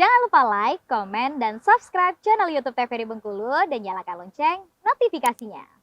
Jangan lupa like, komen, dan subscribe channel YouTube TVRI Bengkulu dan nyalakan lonceng notifikasinya.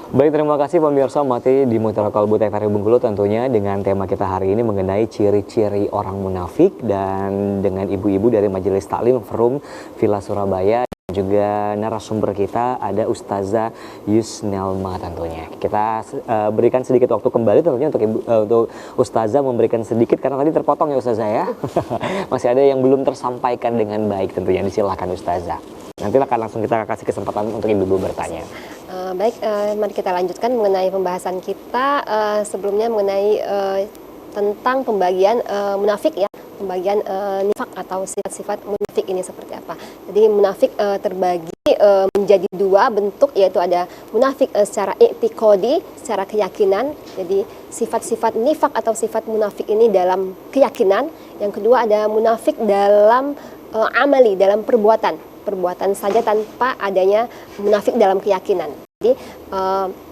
Baik, terima kasih pemirsa Mati di Mutiara Kalbu TVRI Bengkulu, tentunya dengan tema kita hari ini mengenai ciri-ciri orang munafik, dan dengan ibu-ibu dari Majelis Taklim Forum Villa Surabaya, dan juga narasumber kita ada Ustazah Yusnelma tentunya. Kita berikan sedikit waktu kembali tentunya untuk Ustazah memberikan sedikit, karena tadi terpotong ya Ustazah ya. Masih ada yang belum tersampaikan dengan baik tentunya, disilakan Ustazah. Nanti akan langsung kita kasih kesempatan untuk ibu-ibu bertanya. Baik, mari kita lanjutkan mengenai pembahasan kita sebelumnya mengenai tentang pembagian munafik ya, pembagian nifak atau sifat-sifat munafik ini seperti apa. Jadi munafik terbagi menjadi dua bentuk, yaitu ada munafik secara i'tiqadi, secara keyakinan. Jadi sifat-sifat nifak atau sifat munafik ini dalam keyakinan. Yang kedua ada munafik dalam amali, dalam perbuatan saja tanpa adanya munafik dalam keyakinan. Jadi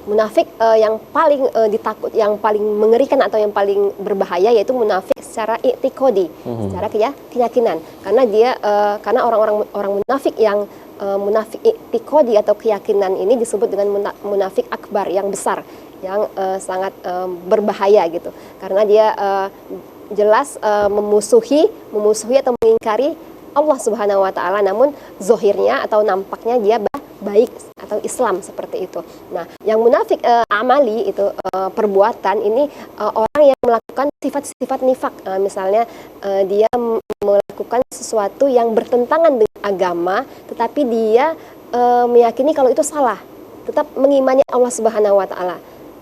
munafik yang paling ditakut, yang paling mengerikan atau yang paling berbahaya yaitu munafik secara i'tiqadi, secara keyakinan. Karena orang munafik yang munafik i'tiqadi atau keyakinan ini disebut dengan munafik akbar, yang besar, yang sangat berbahaya gitu. Karena dia jelas memusuhi atau mengingkari Allah Subhanahu wa Ta'ala, namun zohirnya atau nampaknya dia baik atau Islam seperti itu. Nah, yang munafik amali itu perbuatan ini orang yang melakukan sifat-sifat nifak. Misalnya dia melakukan sesuatu yang bertentangan dengan agama, tetapi dia meyakini kalau itu salah, tetap mengimani Allah Subhanahu wa Ta'ala.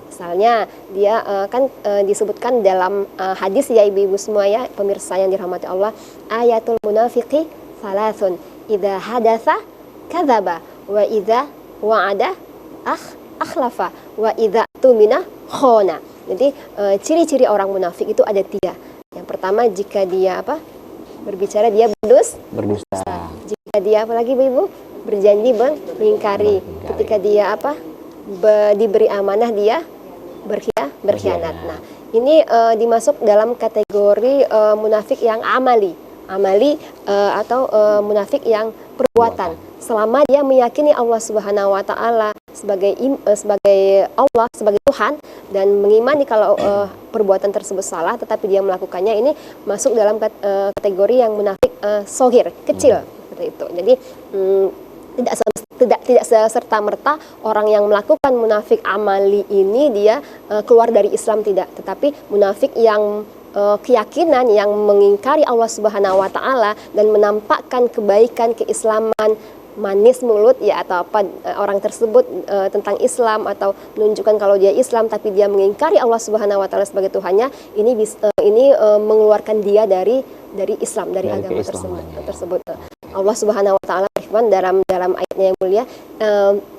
Misalnya dia kan disebutkan dalam hadis ya ibu-ibu semua ya, pemirsa yang dirahmati Allah, ayatul munafiqi salasun, idza hadatsa kadzaba, wa idza wa'ada akhlafa, wa idza tumina khona. Jadi ciri-ciri orang munafik itu ada 3. Yang pertama, jika dia berbicara dia berdusta. Jika dia apalagi ibu berjanji mengingkari. Ketika dia diberi amanah dia berkhianat. Nah, ini dimasuk dalam kategori munafik yang amali atau munafik yang perbuatan. Selama dia meyakini Allah Subhanahu wa Ta'ala sebagai Allah, sebagai Tuhan, dan mengimani kalau perbuatan tersebut salah, tetapi dia melakukannya, ini masuk dalam kategori yang munafik sohir, kecil seperti itu. Jadi tidak serta-merta orang yang melakukan munafik amali ini dia keluar dari Islam, tidak, tetapi munafik yang keyakinan, yang mengingkari Allah Subhanahu wa Ta'ala dan menampakkan kebaikan, keislaman, manis mulut ya, atau orang tersebut tentang Islam, atau menunjukkan kalau dia Islam tapi dia mengingkari Allah Subhanahu wa Ta'ala sebagai Tuhannya, ini mengeluarkan dia dari Islam, dari agama tersebut. Allah Subhanahu wa Ta'ala berfirman dalam ayatnya yang mulia,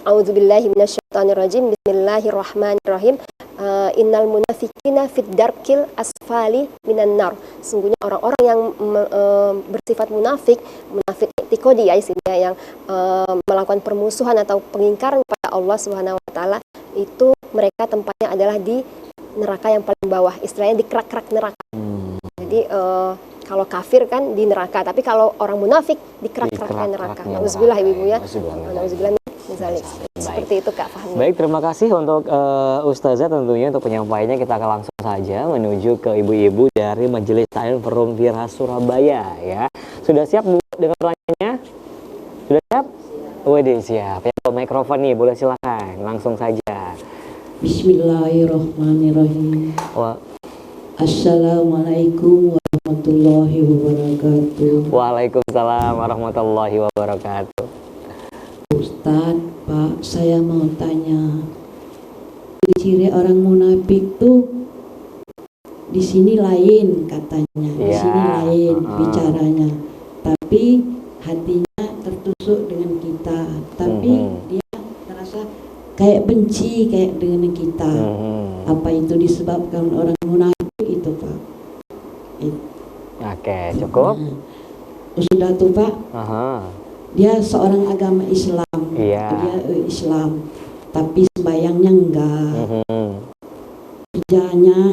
a'udzubillahi minasyaitonirrajim, bismillahirrahmanirrahim, innal munafiqina fid darkil asfali minan nar. Sungguhnya orang-orang yang bersifat munafik i'tiqadi ya, yang melakukan permusuhan atau pengingkaran kepada Allah Subhanahu wa Ta'ala, itu mereka tempatnya adalah di neraka yang paling bawah, istilahnya di kerak-kerak neraka. Jadi kalau kafir kan di neraka, tapi kalau orang munafik di kerak-keraknya neraka. Nauzubillah ibu ya. Nauzubillah misalnya. Seperti itu Kak Fahmi. Baik, terima kasih untuk Ustazah tentunya untuk penyampaiannya. Kita akan langsung saja menuju ke ibu-ibu dari Majelis Taklim Forum Villa Surabaya ya. Sudah siap Bu dengan pertanyaannya? Sudah siap? Waduh, siap. Ya, mikrofon nih, boleh silakan. Langsung saja. Bismillahirrahmanirrahim. Assalamualaikum warahmatullahi wabarakatuh. Waalaikumsalam warahmatullahi wabarakatuh. Ustadz, Pak, saya mau tanya, ciri orang munafik tuh di sini lain katanya, di sini lain bicaranya, tapi hatinya tertusuk dengan kita, tapi dia terasa kayak benci kayak dengan kita. Apa itu disebabkan orang munafik itu Pak? Oke, cukup. Sudah tuh Pak. Dia seorang agama Islam. Iya. Dia Islam, tapi sembayangnya enggak. Kerjanya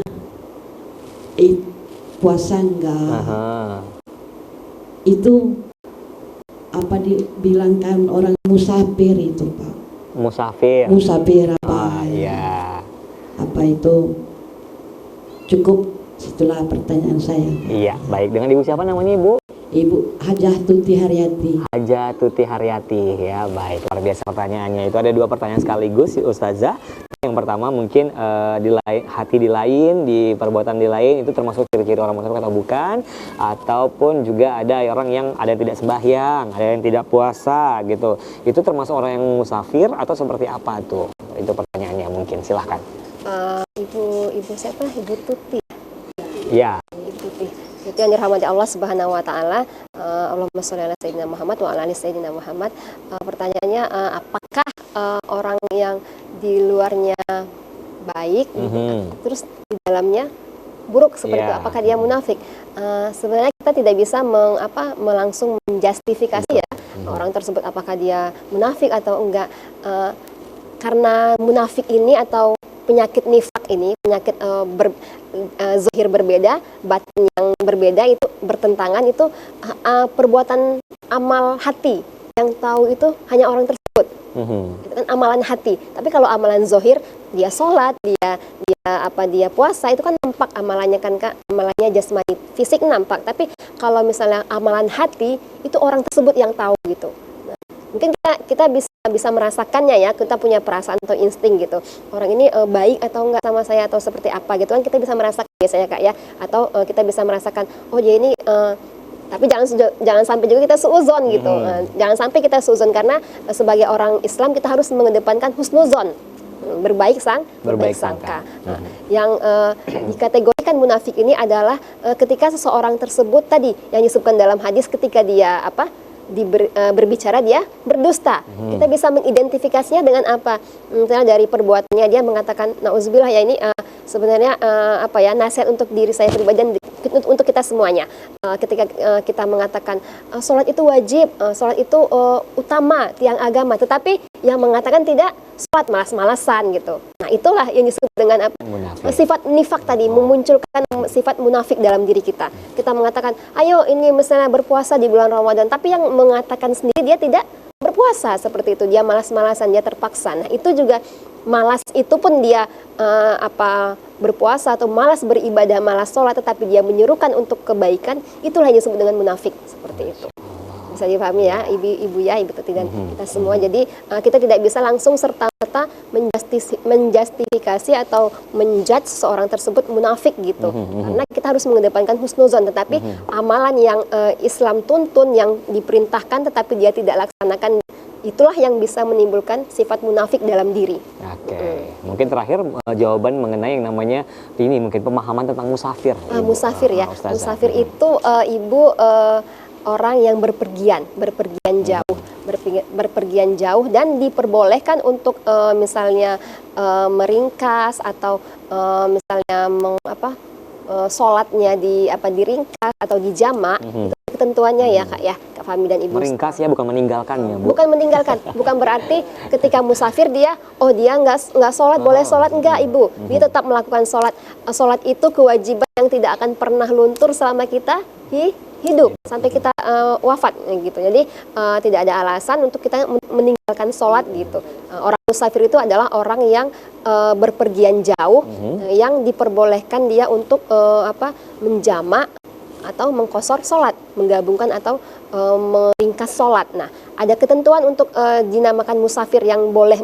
puasa enggak. Itu apa dibilangkan orang musafir itu Pak? Musafir. Musafir apa? Iya. Apa itu? Cukup situlah pertanyaan saya. Iya, baik. Dengan Ibu siapa namanya Ibu? Ibu Hajah Tuti Haryati. Hajah Tuti Haryati, ya baik, luar biasa pertanyaannya. Itu ada 2 pertanyaan sekaligus Ustazah. Yang pertama mungkin di lain, hati di lain, di perbuatan di lain, itu termasuk ciri-ciri orang munafik atau bukan? Ataupun juga ada orang yang ada yang tidak sembahyang, ada yang tidak puasa gitu. Itu termasuk orang yang musafir atau seperti apa tuh? Itu pertanyaannya mungkin, silahkan. Ibu siapa? Ibu Tuti. Ya. Ibu Tuti. Itu yang dirahmati Allah Subhanahu wa taala. Allahumma sholli ala sayyidina Muhammad wa ala ali sayyidina Muhammad. Pertanyaannya apakah orang yang di luarnya baik terus di dalamnya buruk seperti itu, apakah dia munafik? Sebenarnya kita tidak bisa langsung menjustifikasi ya orang tersebut apakah dia munafik atau enggak, karena munafik ini atau penyakit nifak ini, penyakit zahir berbeda, batin yang berbeda, itu bertentangan, itu perbuatan amal hati yang tahu itu hanya orang tersebut. Itu kan amalan hati. Tapi kalau amalan zahir, dia sholat, dia puasa, itu kan nampak amalannya kan Kak, amalannya jasmani, fisik nampak. Tapi kalau misalnya amalan hati, itu orang tersebut yang tahu gitu. Mungkin kita bisa merasakannya ya, kita punya perasaan atau insting gitu. Orang ini baik atau enggak sama saya atau seperti apa gitu kan, kita bisa merasakan biasanya Kak ya. Atau kita bisa merasakan, oh dia ini tapi jangan sampai juga kita suuzon gitu. Jangan sampai kita suuzon, karena sebagai orang Islam kita harus mengedepankan husnuzon. Berbaik sangka. Yang dikategorikan munafik ini adalah ketika seseorang tersebut tadi yang disebutkan dalam hadis, ketika dia berbicara dia berdusta. Kita bisa mengidentifikasinya dengan apa? Misalnya dari perbuatannya dia mengatakan nauzubillah, ya ini sebenarnya nasihat untuk diri saya pribadi dan untuk kita semuanya. Ketika kita mengatakan sholat itu wajib, sholat itu utama tiang agama, tetapi yang mengatakan tidak sholat malas-malasan gitu. Nah itulah yang disebut dengan sifat nifak tadi, memunculkan sifat munafik dalam diri kita. Kita mengatakan, ayo ini misalnya berpuasa di bulan Ramadan, tapi yang mengatakan sendiri dia tidak berpuasa seperti itu, dia malas-malasan, dia terpaksa. Nah itu juga malas itu pun dia berpuasa atau malas beribadah, malas sholat, tetapi dia menyerukan untuk kebaikan, itulah yang disebut dengan munafik seperti itu. Bisa dipahami ya ibu ya, ibu Tuti dan kita semua. Jadi kita tidak bisa langsung serta-merta menjustifikasi atau menjudge seorang tersebut munafik gitu. Karena kita harus mengedepankan husnuzon, tetapi amalan yang Islam tuntun, yang diperintahkan tetapi dia tidak laksanakan, itulah yang bisa menimbulkan sifat munafik dalam diri. Oke. Mungkin terakhir jawaban mengenai yang namanya ini mungkin pemahaman tentang musafir. Musafir ya. Musafir itu ibu orang yang berpergian jauh dan diperbolehkan untuk misalnya meringkas atau misalnya sholatnya diringkas atau dijamak. Itu ketentuannya ya Kak ya, Kak Fahmi dan Ibu. Meringkas ya, bukan meninggalkan ya Bu? Bukan meninggalkan, bukan berarti ketika musafir dia nggak sholat, boleh sholat, enggak Ibu. Dia tetap melakukan sholat. Sholat itu kewajiban yang tidak akan pernah luntur selama kita hidup sampai kita wafat gitu. Jadi tidak ada alasan untuk kita meninggalkan sholat gitu. Orang musafir itu adalah orang yang berpergian jauh, yang diperbolehkan dia untuk menjamak atau mengqosor sholat, menggabungkan atau meringkas sholat. Nah, ada ketentuan untuk dinamakan musafir yang boleh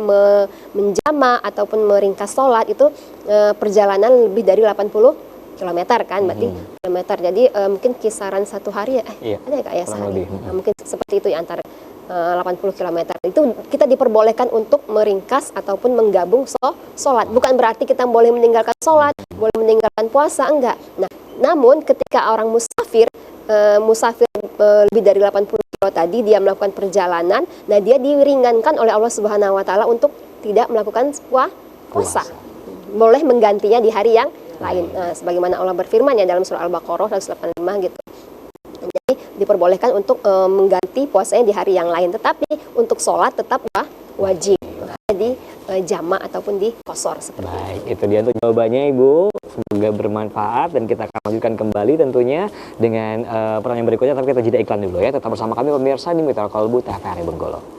menjamak ataupun meringkas sholat itu perjalanan lebih dari 80 kilometer kan, berarti kilometer. Jadi mungkin kisaran 1 hari ya, ada ya Kak ya sehari. Nah, mungkin seperti itu ya, antara 80 km. Itu kita diperbolehkan untuk meringkas ataupun menggabung sholat. Bukan berarti kita boleh meninggalkan sholat, boleh meninggalkan puasa, enggak. Nah, namun ketika orang musafir lebih dari 80 kilo tadi, dia melakukan perjalanan, nah dia diringankan oleh Allah Subhanahu wa taala untuk tidak melakukan puasa. Boleh menggantinya di hari yang lain. Nah, sebagaimana Allah berfirman ya dalam surah Al-Baqarah 185 gitu. Jadi diperbolehkan untuk mengganti puasanya di hari yang lain, tetapi untuk sholat tetap wajib di jamak ataupun di qashar seperti itu. Baik, itu dia untuk jawabannya Ibu. Semoga bermanfaat dan kita akan lanjutkan kembali tentunya dengan pertanyaan berikutnya, tapi kita jeda iklan dulu ya. Tetap bersama kami pemirsa di Mitra Kalbu TVRI Bengkulu.